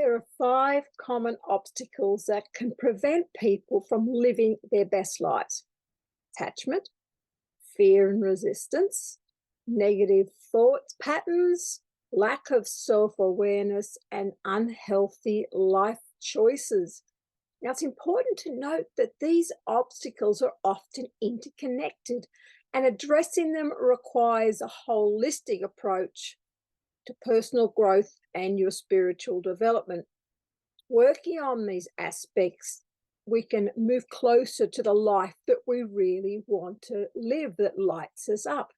There are 5 common obstacles that can prevent people from living their best lives: attachment, fear and resistance, negative thought patterns, lack of self-awareness, and unhealthy life choices. Now, it's important to note that these obstacles are often interconnected, and addressing them requires a holistic approach to personal growth and your spiritual development. Working on these aspects, we can move closer to the life that we really want to live, that lights us up.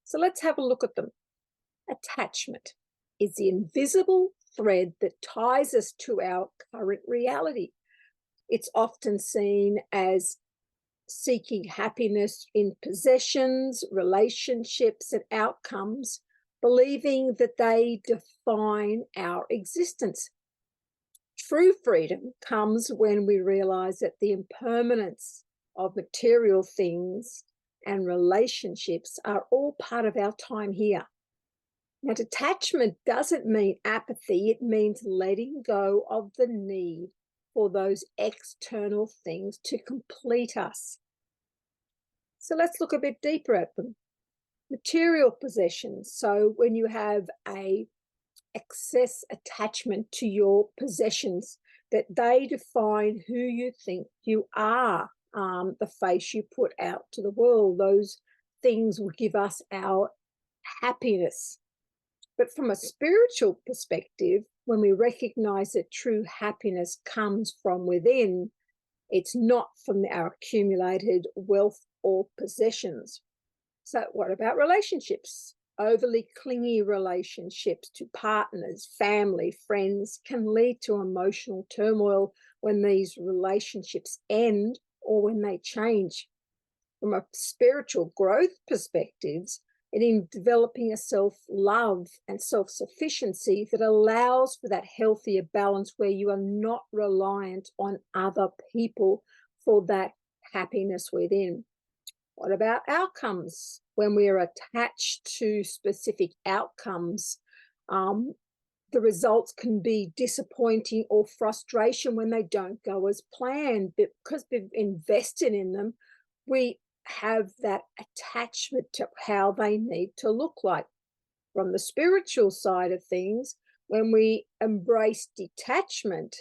So let's have a look at them. Attachment is the invisible thread that ties us to our current reality. It's often seen as seeking happiness in possessions, relationships, and outcomes, believing that they define our existence. True freedom comes when we realize that the impermanence of material things and relationships are all part of our time here. Now, detachment doesn't mean apathy. It means letting go of the need for those external things to complete us. So let's look a bit deeper at them. Material possessions. So when you have a excess attachment to your possessions, that they define who you think you are, the face you put out to the world. Those things will give us our happiness. But from a spiritual perspective, when we recognize that true happiness comes from within, it's not from our accumulated wealth or possessions. So what about relationships? Overly clingy relationships to partners, family, friends can lead to emotional turmoil when these relationships end or when they change. From a spiritual growth perspective, it in developing a self-love and self-sufficiency that allows for that healthier balance where you are not reliant on other people for that happiness within. What about outcomes? When we are attached to specific outcomes, the results can be disappointing or frustration when they don't go as planned. But because we've invested in them, we have that attachment to how they need to look like. From the spiritual side of things, when we embrace detachment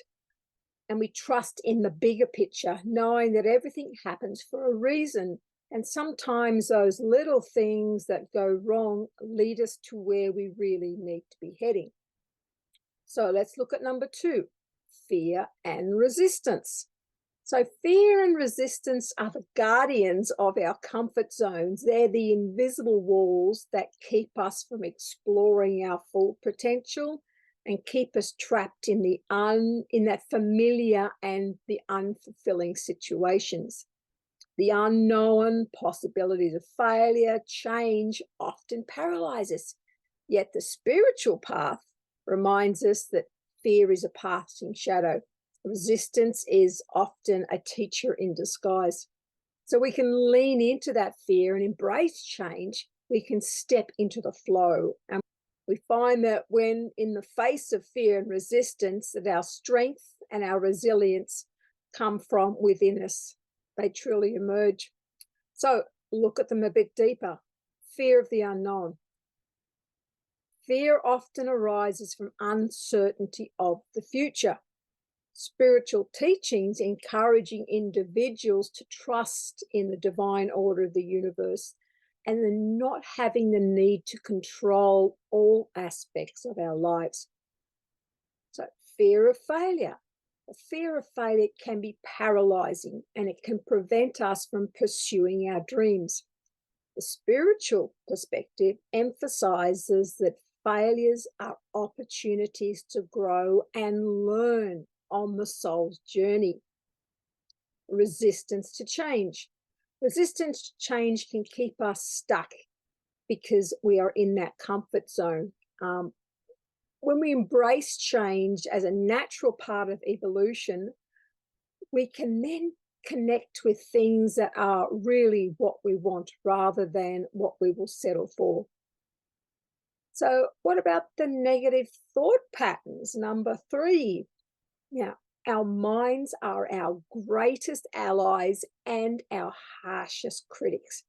and we trust in the bigger picture, knowing that everything happens for a reason, and sometimes those little things that go wrong lead us to where we really need to be heading. So let's look at number 2, fear and resistance. So fear and resistance are the guardians of our comfort zones. They're the invisible walls that keep us from exploring our full potential and keep us trapped in that familiar and the unfulfilling situations. The unknown, possibilities of failure, change often paralyze us. Yet the spiritual path reminds us that fear is a passing shadow. Resistance is often a teacher in disguise. So we can lean into that fear and embrace change. We can step into the flow. And we find that when in the face of fear and resistance, that our strength and our resilience come from within us. They truly emerge. So look at them a bit deeper. Fear of the unknown. Fear often arises from uncertainty of the future. Spiritual teachings encouraging individuals to trust in the divine order of the universe and then not having the need to control all aspects of our lives. So fear of failure. The fear of failure can be paralyzing and it can prevent us from pursuing our dreams. The spiritual perspective emphasizes that failures are opportunities to grow and learn on the soul's journey. Resistance to change. Resistance to change can keep us stuck because we are in that comfort zone. When we embrace change as a natural part of evolution, we can then connect with things that are really what we want rather than what we will settle for. So, what about the negative thought patterns? Number 3. Now, our minds are our greatest allies and our harshest critics.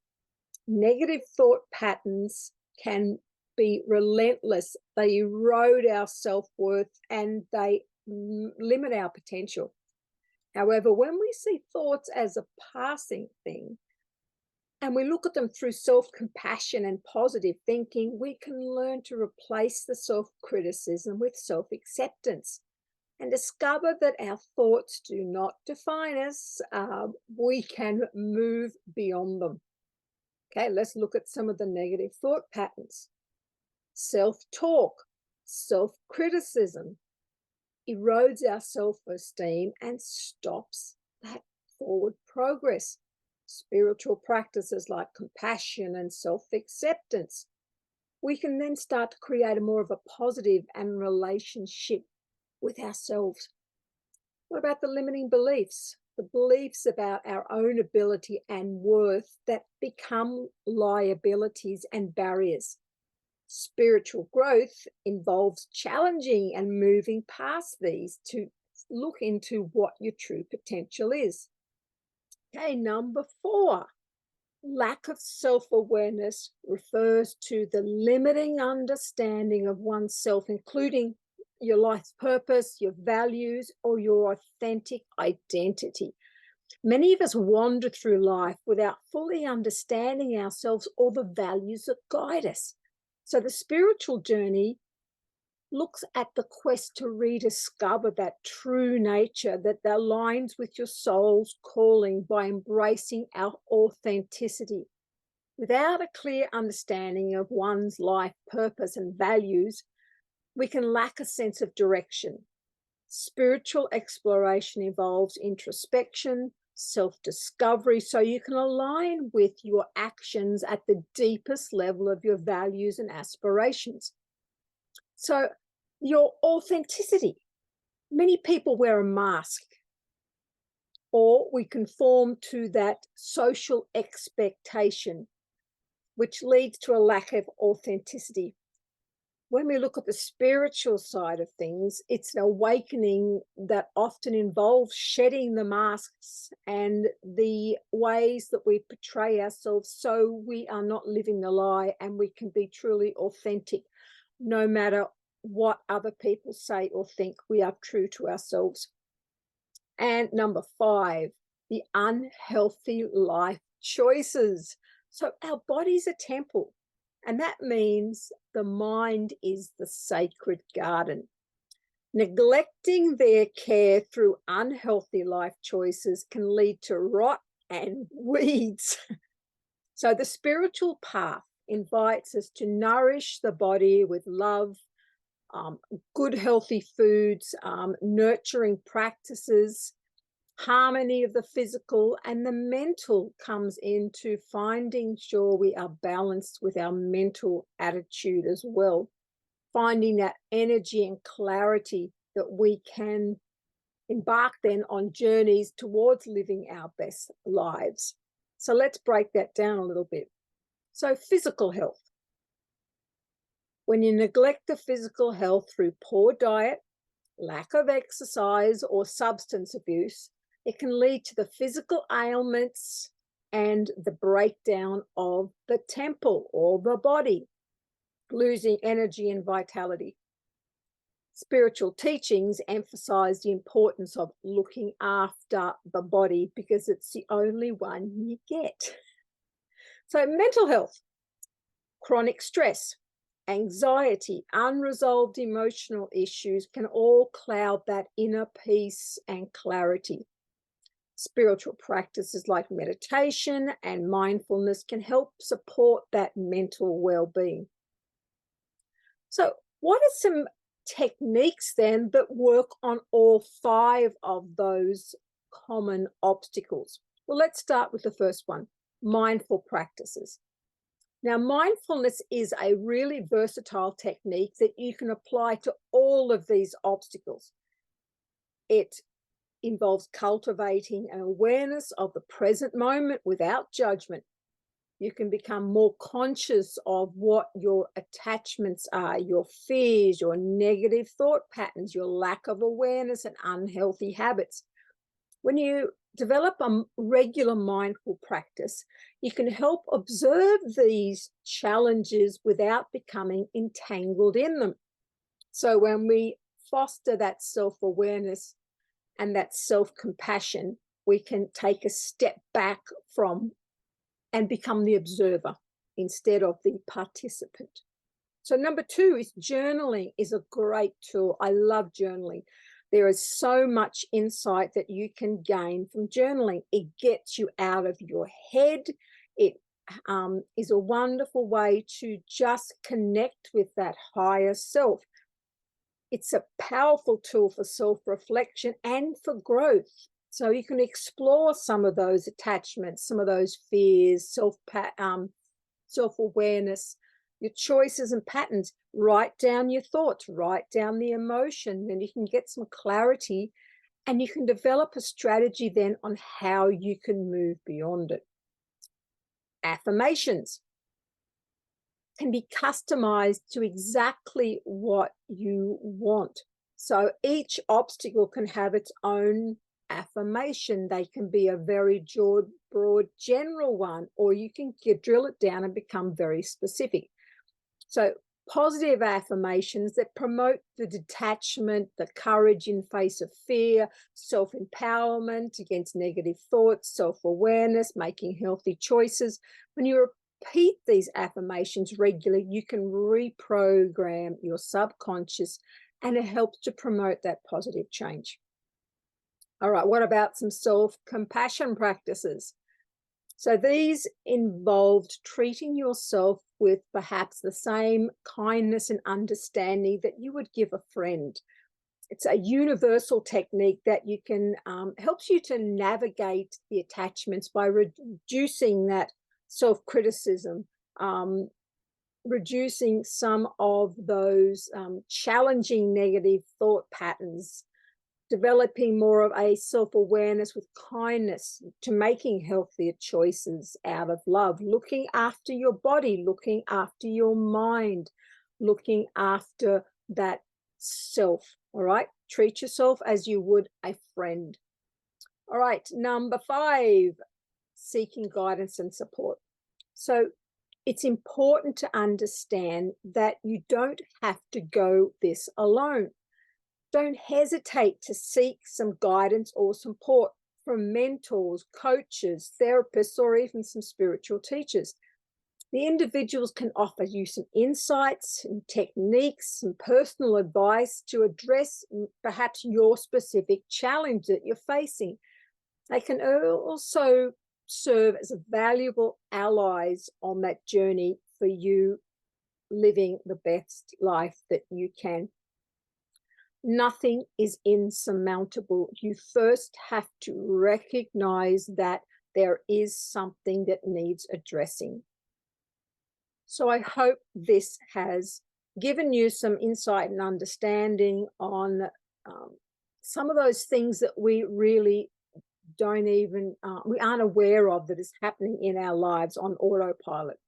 Negative thought patterns can be relentless. They erode our self-worth and they limit our potential. However, when we see thoughts as a passing thing and we look at them through self-compassion and positive thinking, we can learn to replace the self-criticism with self-acceptance and discover that our thoughts do not define us. We can move beyond them. Okay, let's look at some of the negative thought patterns. Self-talk, self-criticism erodes our self-esteem and stops that forward progress. Spiritual practices like compassion and self-acceptance, we can then start to create a more of a positive and relationship with ourselves. What about the limiting beliefs? The beliefs about our own ability and worth that become liabilities and barriers. Spiritual growth involves challenging and moving past these to look into what your true potential is. Okay, number 4, lack of self-awareness refers to the limiting understanding of oneself, including your life's purpose, your values, or your authentic identity. Many of us wander through life without fully understanding ourselves or the values that guide us. So the spiritual journey looks at the quest to rediscover that true nature that aligns with your soul's calling by embracing our authenticity. Without a clear understanding of one's life purpose and values, we can lack a sense of direction. Spiritual exploration involves introspection, self-discovery, so you can align with your actions at the deepest level of your values and aspirations. So your authenticity. Many people wear a mask, or we conform to that social expectation, which leads to a lack of authenticity. When we look at the spiritual side of things, it's an awakening that often involves shedding the masks and the ways that we portray ourselves, so we are not living the lie and we can be truly authentic, no matter what other people say or think. We are true to ourselves. And number 5, the unhealthy life choices. So our body's a temple, and that means the mind is the sacred garden. Neglecting their care through unhealthy life choices can lead to rot and weeds. So the spiritual path invites us to nourish the body with love, good healthy foods, nurturing practices. Harmony of the physical and the mental comes into finding sure we are balanced with our mental attitude as well, finding that energy and clarity that we can embark then on journeys towards living our best lives. So let's break that down a little bit. So physical health. When you neglect the physical health through poor diet, lack of exercise, or substance abuse, it can lead to the physical ailments and the breakdown of the temple or the body, losing energy and vitality. Spiritual teachings emphasize the importance of looking after the body because it's the only one you get. So mental health, chronic stress, anxiety, unresolved emotional issues can all cloud that inner peace and clarity. Spiritual practices like meditation and mindfulness can help support that mental well-being. So what are some techniques then that work on all 5 of those common obstacles? Well, let's start with the first one, mindful practices. Now, mindfulness is a really versatile technique that you can apply to all of these obstacles. It involves cultivating an awareness of the present moment without judgment. You can become more conscious of what your attachments are, your fears, your negative thought patterns, your lack of awareness, and unhealthy habits. When you develop a regular mindful practice, you can help observe these challenges without becoming entangled in them. So when we foster that self-awareness and that self-compassion, we can take a step back from and become the observer instead of the participant. So number 2 is journaling is a great tool. I love journaling. There is so much insight that you can gain from journaling. It gets you out of your head. It is a wonderful way to just connect with that higher self. It's a powerful tool for self-reflection and for growth. So you can explore some of those attachments, some of those fears, self-awareness, your choices and patterns. Write down your thoughts, write down the emotion, then you can get some clarity and you can develop a strategy then on how you can move beyond it. Affirmations can be customized to exactly what you want. So each obstacle can have its own affirmation. They can be a very broad general one, or you can drill it down and become very specific. So positive affirmations that promote the detachment, the courage in face of fear, self-empowerment against negative thoughts, self-awareness, making healthy choices. When you repeat these affirmations regularly, you can reprogram your subconscious and it helps to promote that positive change. All right, what about some self-compassion practices? So these involved treating yourself with perhaps the same kindness and understanding that you would give a friend. It's a universal technique that you can helps you to navigate the attachments by reducing that self-criticism, reducing some of those challenging negative thought patterns, developing more of a self-awareness with kindness to making healthier choices out of love, looking after your body, looking after your mind, looking after that self. All right, treat yourself as you would a friend. All right, number 5, seeking guidance and support. So it's important to understand that you don't have to go this alone. Don't hesitate to seek some guidance or support from mentors, coaches, therapists, or even some spiritual teachers. The individuals can offer you some insights and techniques and personal advice to address perhaps your specific challenge that you're facing. They can also serve as valuable allies on that journey for you living the best life that you can. Nothing is insurmountable. You first have to recognize that there is something that needs addressing. So I hope this has given you some insight and understanding on some of those things that we really don't even, we aren't aware of that is happening in our lives on autopilot.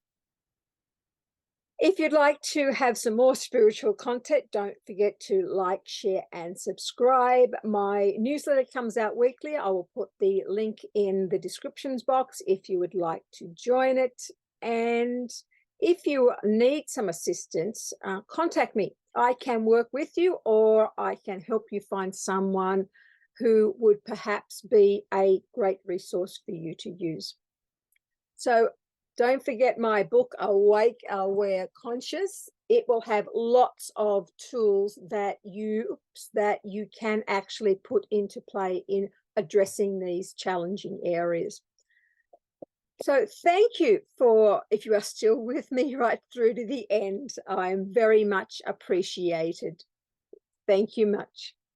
If you'd like to have some more spiritual content, don't forget to like, share, and subscribe. My newsletter comes out weekly. I will put the link in the descriptions box if you would like to join it. And if you need some assistance, contact me. I can work with you, or I can help you find someone who would perhaps be a great resource for you to use. So don't forget my book, Awake, Aware, Conscious. It will have lots of tools that you can actually put into play in addressing these challenging areas. So thank you if you are still with me right through to the end. I'm very much appreciated. Thank you much.